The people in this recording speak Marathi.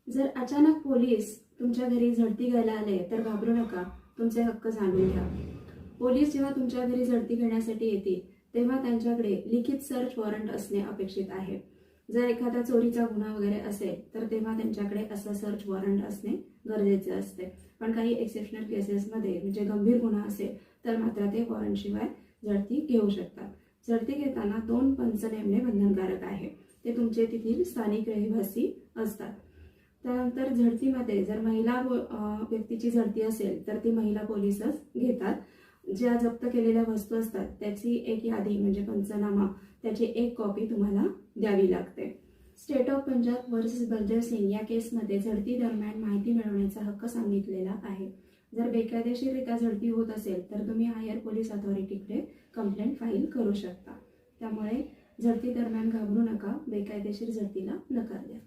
जर अचानक पोलीस तुमच्या घरी झडती घ्यायला आले तर घाबरू नका, तुमचे हक्क जाणून घ्या। पोलीस जेव्हा तुमच्या घरी झडती घेण्यासाठी येतील तेव्हा त्यांच्याकडे लिखित सर्च वॉरंट असणे अपेक्षित आहे। जर एखादा चोरीचा गुन्हा वगैरे असेल तर तेव्हा त्यांच्याकडे असं सर्च वॉरंट असणे गरजेचे असते। पण काही एक्सेप्शनल केसेसमध्ये म्हणजे गंभीर गुन्हा असेल तर मात्र ते वॉरंट शिवाय झडती घेऊ शकतात। झडती घेताना 2 पंच नेमणे बंधनकारक आहे, ते तुमचे तेथील स्थानिक रहिवासी असतात। त्यानंतर झडतीमध्ये जर महिला व्यक्तीची झडती असेल तर ती महिला पोलीसच घेतात। ज्या जप्त केलेल्या वस्तू असतात त्याची एक यादी म्हणजे पंचनामा, त्याची एक कॉपी तुम्हाला द्यावी लागते। State of Punjab versus Baldev Singh या केसमध्ये झडती दरम्यान माहिती मिळवण्याचा हक्क सांगितलेला आहे। जर बेकायदेशीररित्या झडती होत असेल तर तुम्ही हायर पोलीस अथॉरिटीकडे कंप्लेंट फाईल करू शकता। त्यामुळे झडती दरम्यान घाबरू नका, बेकायदेशीर झडतीला नकार द्या।